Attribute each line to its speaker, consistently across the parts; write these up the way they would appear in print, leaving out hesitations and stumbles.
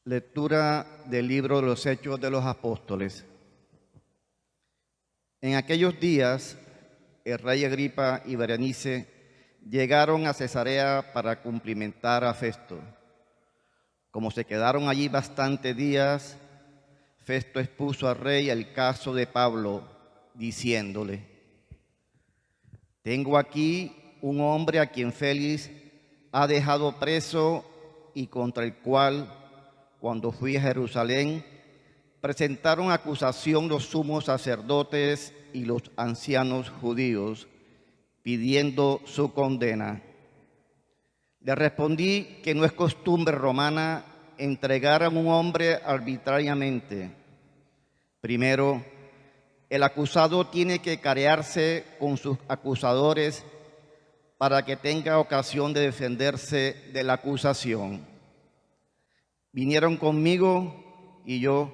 Speaker 1: Lectura del libro de los Hechos de los Apóstoles. En aquellos días, el rey Agripa y Berenice llegaron a Cesarea para cumplimentar a Festo. Como se quedaron allí bastantes días, Festo expuso al rey el caso de Pablo, diciéndole: tengo aquí un hombre a quien Félix ha dejado preso y contra el cual, cuando fui a Jerusalén, presentaron acusación los sumos sacerdotes y los ancianos judíos, pidiendo su condena. Le respondí que no es costumbre romana entregar a un hombre arbitrariamente. Primero, el acusado tiene que carearse con sus acusadores para que tenga ocasión de defenderse de la acusación. Vinieron conmigo y yo,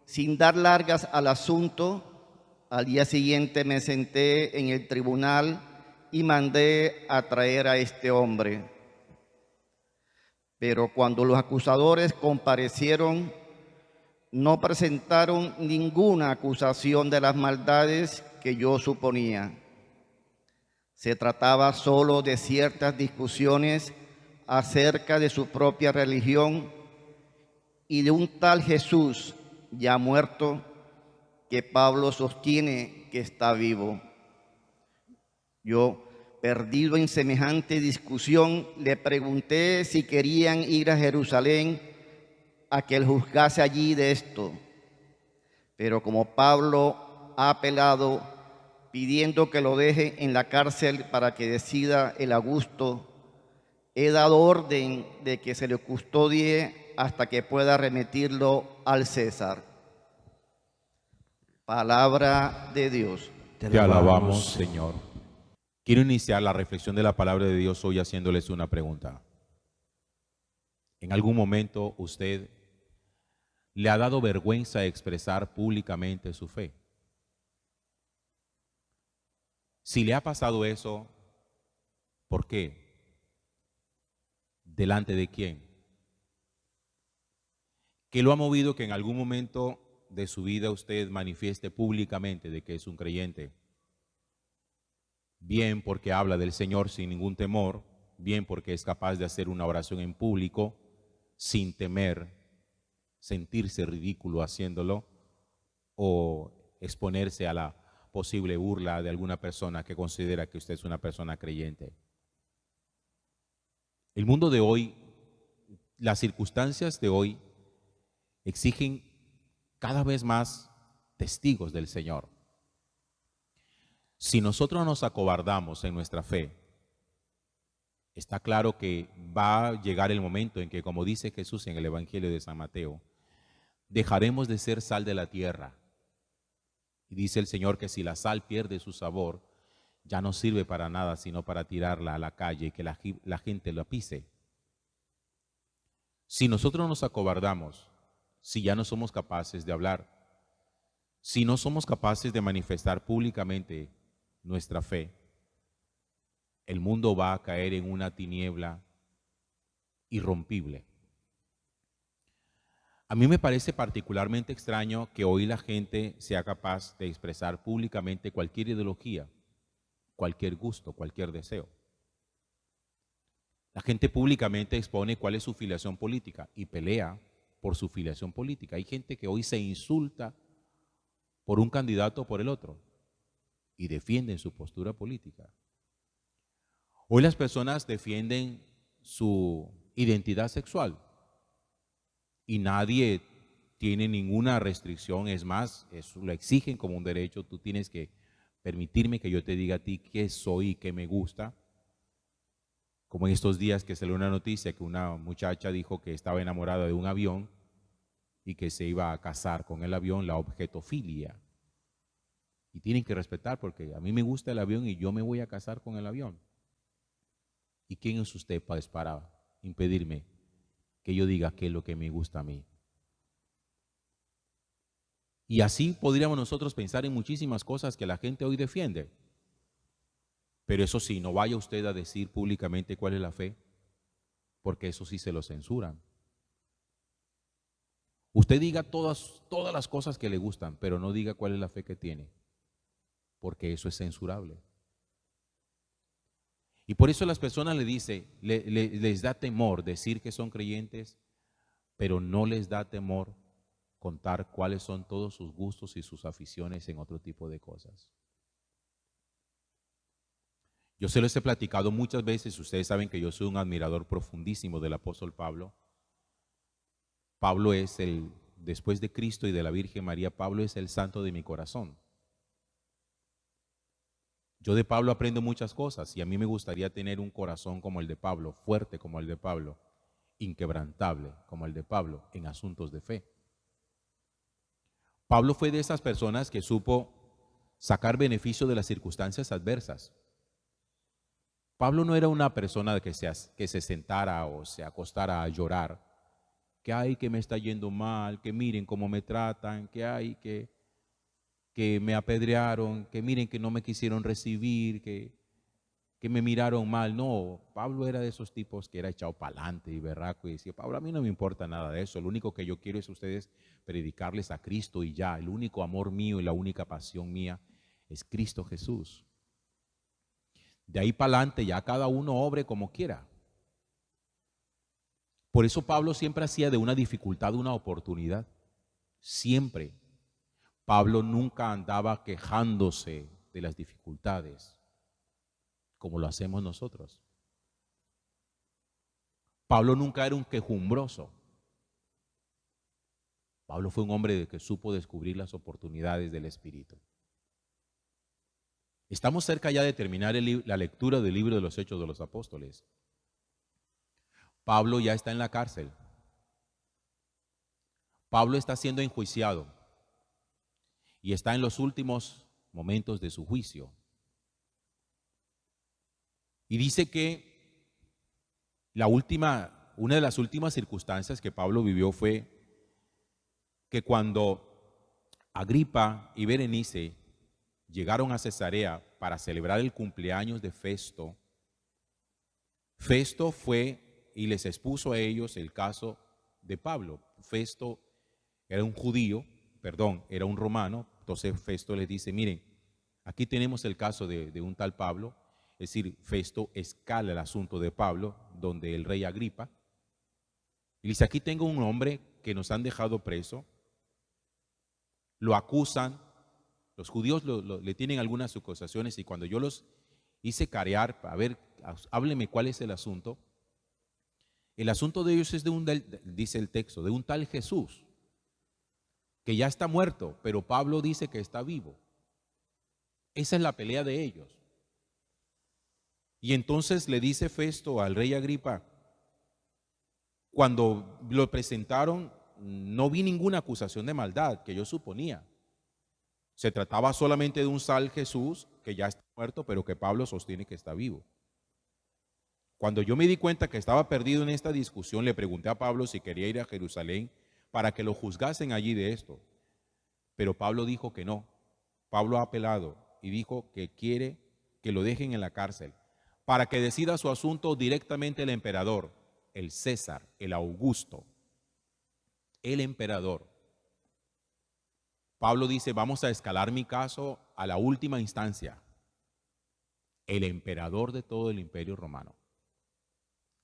Speaker 1: sin dar largas al asunto, al día siguiente me senté en el tribunal y mandé a traer a este hombre. Pero cuando los acusadores comparecieron, no presentaron ninguna acusación de las maldades que yo suponía. Se trataba solo de ciertas discusiones acerca de su propia religión y de un tal Jesús ya muerto que Pablo sostiene que está vivo. Yo, perdido en semejante discusión, le pregunté si querían ir a Jerusalén a que él juzgase allí de esto. Pero como Pablo ha apelado pidiendo que lo deje en la cárcel para que decida el augusto, he dado orden de que se le custodie hasta que pueda remitirlo al César. Palabra de Dios.
Speaker 2: Te alabamos, Señor. Quiero iniciar la reflexión de la palabra de Dios hoy haciéndoles una pregunta. ¿En algún momento usted le ha dado vergüenza expresar públicamente su fe? Si le ha pasado eso, ¿por qué? ¿Delante de quién? ¿Qué lo ha movido que en algún momento de su vida usted manifieste públicamente de que es un creyente? Bien porque habla del Señor sin ningún temor, bien porque es capaz de hacer una oración en público sin temer sentirse ridículo haciéndolo o exponerse a la posible burla de alguna persona que considera que usted es una persona creyente. El mundo de hoy, las circunstancias de hoy exigen cada vez más testigos del Señor. Si nosotros nos acobardamos en nuestra fe, está claro que va a llegar el momento en que, como dice Jesús en el Evangelio de San Mateo, dejaremos de ser sal de la tierra. Y dice el Señor que si la sal pierde su sabor, ya no sirve para nada sino para tirarla a la calle y que la gente la pise. Si nosotros nos acobardamos, si ya no somos capaces de hablar, si no somos capaces de manifestar públicamente nuestra fe, el mundo va a caer en una tiniebla irrompible. A mí me parece particularmente extraño que hoy la gente sea capaz de expresar públicamente cualquier ideología, cualquier gusto, cualquier deseo. La gente públicamente expone cuál es su filiación política y pelea por su filiación política. Hay gente que hoy se insulta por un candidato o por el otro y defienden su postura política. Hoy las personas defienden su identidad sexual y nadie tiene ninguna restricción. Es más, eso lo exigen como un derecho. Tú tienes que permitirme que yo te diga a ti qué soy y qué me gusta. Como en estos días que salió una noticia que una muchacha dijo que estaba enamorada de un avión y que se iba a casar con el avión, la objetofilia. Y tienen que respetar porque a mí me gusta el avión y yo me voy a casar con el avión. ¿Y quién es usted para impedirme que yo diga qué es lo que me gusta a mí? Y así podríamos nosotros pensar en muchísimas cosas que la gente hoy defiende. Pero eso sí, no vaya usted a decir públicamente cuál es la fe, porque eso sí se lo censuran. Usted diga todas las cosas que le gustan, pero no diga cuál es la fe que tiene, porque eso es censurable. Y por eso las personas les da temor decir que son creyentes, pero no les da temor contar cuáles son todos sus gustos y sus aficiones en otro tipo de cosas. Yo se los he platicado muchas veces, ustedes saben que yo soy un admirador profundísimo del apóstol Pablo. Pablo es después de Cristo y de la Virgen María, Pablo es el santo de mi corazón. Yo de Pablo aprendo muchas cosas y a mí me gustaría tener un corazón como el de Pablo, fuerte como el de Pablo, inquebrantable como el de Pablo en asuntos de fe. Pablo fue de esas personas que supo sacar beneficio de las circunstancias adversas. Pablo no era una persona que se sentara o se acostara a llorar, que ay, que me está yendo mal, que miren cómo me tratan, que ay, que me apedrearon, que miren que no me quisieron recibir, que me miraron mal. No, Pablo era de esos tipos que era echado para adelante y berraco y decía, Pablo, a mí no me importa nada de eso, lo único que yo quiero es ustedes predicarles a Cristo y ya, el único amor mío y la única pasión mía es Cristo Jesús. De ahí para adelante ya cada uno obre como quiera. Por eso Pablo siempre hacía de una dificultad una oportunidad. Siempre. Pablo nunca andaba quejándose de las dificultades, como lo hacemos nosotros. Pablo nunca era un quejumbroso. Pablo fue un hombre que supo descubrir las oportunidades del Espíritu. Estamos cerca ya de terminar la lectura del libro de los Hechos de los Apóstoles. Pablo ya está en la cárcel. Pablo está siendo enjuiciado y está en los últimos momentos de su juicio. Y dice que una de las últimas circunstancias que Pablo vivió fue que cuando Agripa y Berenice llegaron a Cesarea para celebrar el cumpleaños de Festo, Festo fue y les expuso a ellos el caso de Pablo. Festo era un judío, era un romano. Entonces Festo les dice, miren, aquí tenemos el caso de un tal Pablo. Es decir, Festo escala el asunto de Pablo, donde el rey Agripa. Y dice, aquí tengo un hombre que nos han dejado preso. Lo acusan. Los judíos le tienen algunas acusaciones y cuando yo los hice carear, a ver, hábleme cuál es el asunto. El asunto de ellos es dice el texto, de un tal Jesús, que ya está muerto, pero Pablo dice que está vivo. Esa es la pelea de ellos. Y entonces le dice Festo al rey Agripa, cuando lo presentaron, no vi ninguna acusación de maldad que yo suponía. Se trataba solamente de un tal Jesús que ya está muerto, pero que Pablo sostiene que está vivo. Cuando yo me di cuenta que estaba perdido en esta discusión, le pregunté a Pablo si quería ir a Jerusalén para que lo juzgasen allí de esto. Pero Pablo dijo que no. Pablo ha apelado y dijo que quiere que lo dejen en la cárcel para que decida su asunto directamente el emperador, el César, el Augusto, el emperador. Pablo dice, vamos a escalar mi caso a la última instancia, el emperador de todo el imperio romano.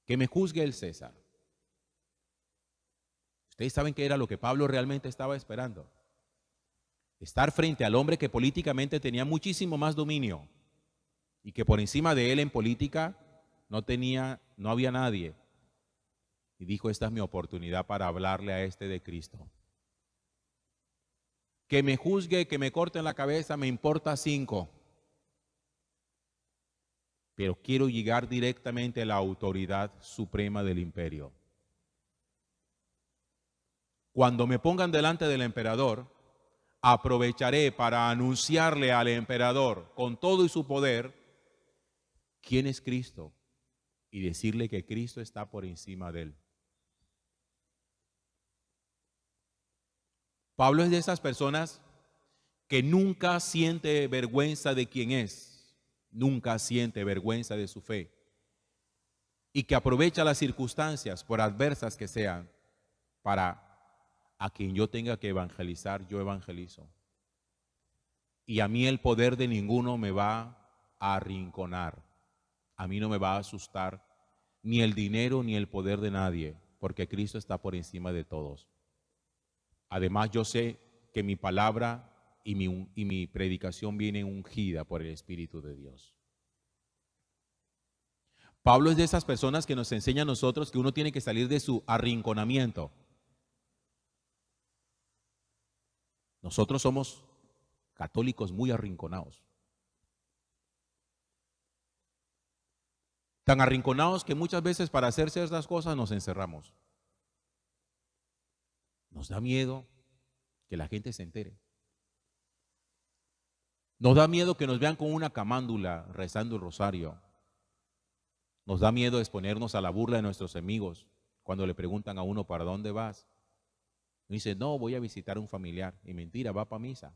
Speaker 2: Que me juzgue el César. Ustedes saben qué era lo que Pablo realmente estaba esperando. Estar frente al hombre que políticamente tenía muchísimo más dominio y que por encima de él en política no había nadie. Y dijo, esta es mi oportunidad para hablarle a este de Cristo. Que me juzgue, que me corten la cabeza, me importa 5. Pero quiero llegar directamente a la autoridad suprema del imperio. Cuando me pongan delante del emperador, aprovecharé para anunciarle al emperador con todo y su poder quién es Cristo y decirle que Cristo está por encima de él. Pablo es de esas personas que nunca siente vergüenza de quién es, nunca siente vergüenza de su fe y que aprovecha las circunstancias, por adversas que sean, para a quien yo tenga que evangelizar, yo evangelizo. Y a mí el poder de ninguno me va a arrinconar. A mí no me va a asustar ni el dinero ni el poder de nadie, porque Cristo está por encima de todos. Además, yo sé que mi palabra y mi predicación viene ungida por el Espíritu de Dios. Pablo es de esas personas que nos enseña a nosotros que uno tiene que salir de su arrinconamiento. Nosotros somos católicos muy arrinconados. Tan arrinconados que muchas veces para hacer ciertas cosas nos encerramos. Nos da miedo que la gente se entere. Nos da miedo que nos vean con una camándula rezando el rosario. Nos da miedo exponernos a la burla de nuestros amigos cuando le preguntan a uno, ¿para dónde vas? Y dice, no, voy a visitar a un familiar. Y mentira, va para misa.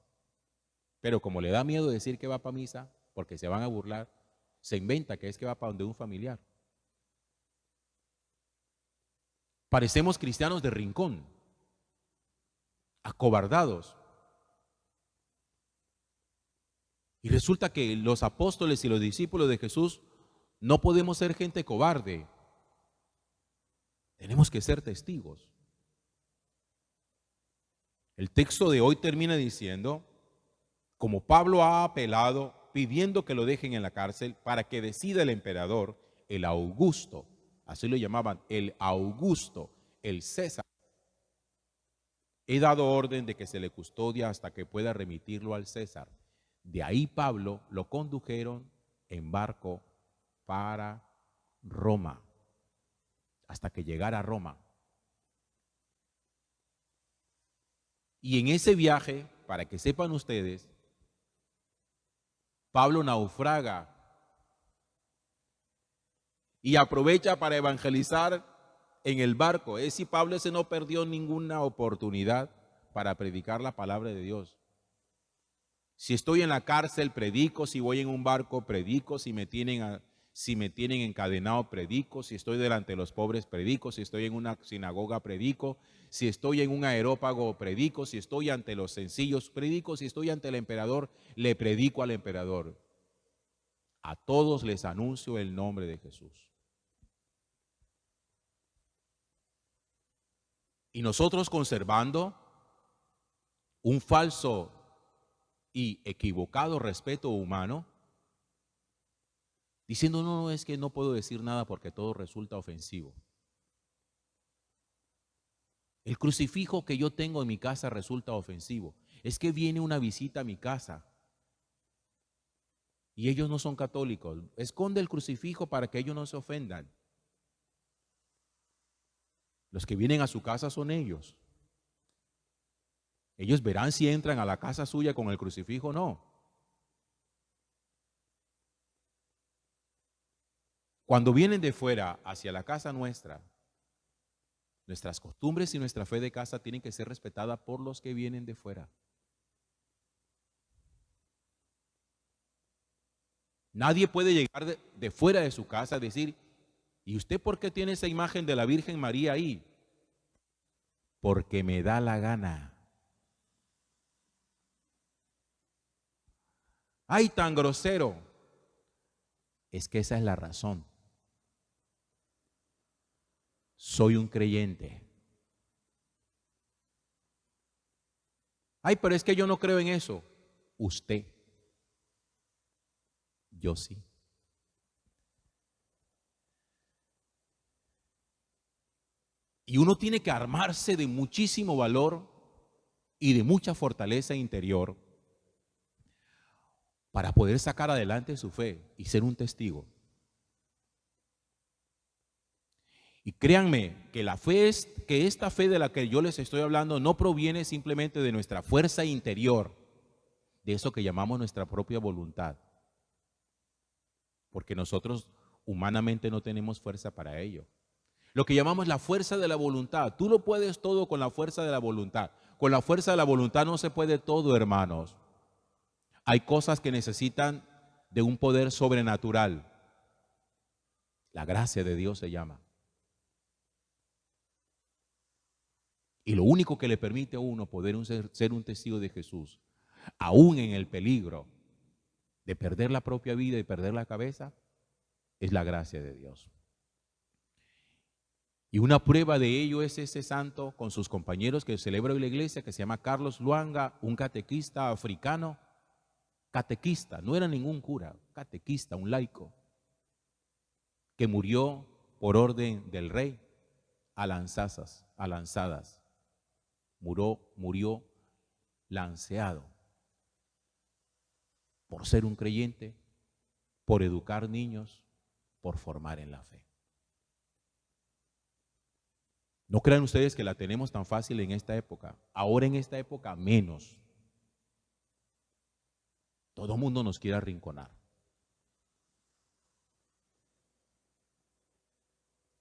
Speaker 2: Pero como le da miedo decir que va para misa, porque se van a burlar, se inventa que es que va para donde un familiar. Parecemos cristianos de rincón, acobardados. Y resulta que los apóstoles y los discípulos de Jesús no podemos ser gente cobarde. Tenemos que ser testigos. El texto de hoy termina diciendo, como Pablo ha apelado pidiendo que lo dejen en la cárcel para que decida el emperador, el Augusto, así lo llamaban, el Augusto, el César, he dado orden de que se le custodia hasta que pueda remitirlo al César. De ahí Pablo lo condujeron en barco para Roma, hasta que llegara a Roma. Y en ese viaje, para que sepan ustedes, Pablo naufraga y aprovecha para evangelizar en el barco. Es decir, Pablo ese no perdió ninguna oportunidad para predicar la palabra de Dios. Si estoy en la cárcel, predico. Si voy en un barco, predico. Si me tienen encadenado, predico. Si estoy delante de los pobres, predico. Si estoy en una sinagoga, predico. Si estoy en un aerópago, predico. Si estoy ante los sencillos, predico. Si estoy ante el emperador, le predico al emperador. A todos les anuncio el nombre de Jesús. Y nosotros conservando un falso y equivocado respeto humano, diciendo, no, es que no puedo decir nada porque todo resulta ofensivo. El crucifijo que yo tengo en mi casa resulta ofensivo. Es que viene una visita a mi casa y ellos no son católicos. Esconde el crucifijo para que ellos no se ofendan. Los que vienen a su casa son ellos. Ellos verán si entran a la casa suya con el crucifijo o no. Cuando vienen de fuera hacia la casa nuestra, nuestras costumbres y nuestra fe de casa tienen que ser respetadas por los que vienen de fuera. Nadie puede llegar de fuera de su casa a decir, ¿y usted por qué tiene esa imagen de la Virgen María ahí? Porque me da la gana. ¡Ay, tan grosero! Es que esa es la razón. Soy un creyente. Ay, pero es que yo no creo en eso. Usted. Yo sí. Y uno tiene que armarse de muchísimo valor y de mucha fortaleza interior para poder sacar adelante su fe y ser un testigo. Y créanme que esta fe de la que yo les estoy hablando no proviene simplemente de nuestra fuerza interior, de eso que llamamos nuestra propia voluntad, porque nosotros humanamente no tenemos fuerza para ello. Lo que llamamos la fuerza de la voluntad. Tú lo puedes todo con la fuerza de la voluntad. Con la fuerza de la voluntad no se puede todo, hermanos. Hay cosas que necesitan de un poder sobrenatural. La gracia de Dios se llama. Y lo único que le permite a uno poder ser un testigo de Jesús, aún en el peligro de perder la propia vida y perder la cabeza, es la gracia de Dios. Y una prueba de ello es ese santo con sus compañeros que celebra hoy la iglesia, que se llama Carlos Luanga, un catequista africano. Catequista, no era ningún cura, catequista, un laico, que murió por orden del rey a lanzadas. Murió lanceado por ser un creyente, por educar niños, por formar en la fe. No crean ustedes que la tenemos tan fácil en esta época. Ahora en esta época menos. Todo el mundo nos quiere arrinconar.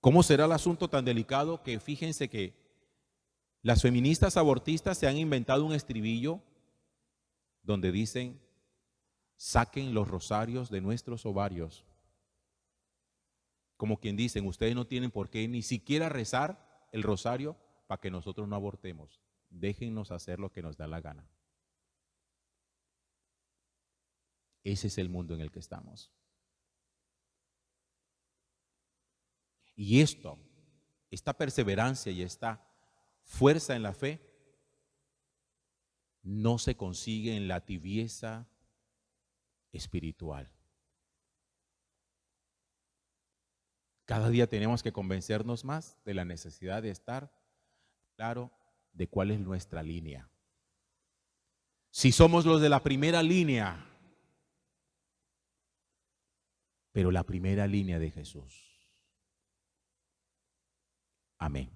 Speaker 2: ¿Cómo será el asunto tan delicado que fíjense que las feministas abortistas se han inventado un estribillo donde dicen: saquen los rosarios de nuestros ovarios? Como quien dicen, ustedes no tienen por qué ni siquiera rezar el rosario para que nosotros no abortemos. Déjennos hacer lo que nos da la gana. Ese es el mundo en el que estamos. Y esta perseverancia y esta fuerza en la fe no se consigue en la tibieza espiritual. Cada día tenemos que convencernos más de la necesidad de estar claro de cuál es nuestra línea. Si somos los de la primera línea, pero la primera línea de Jesús. Amén.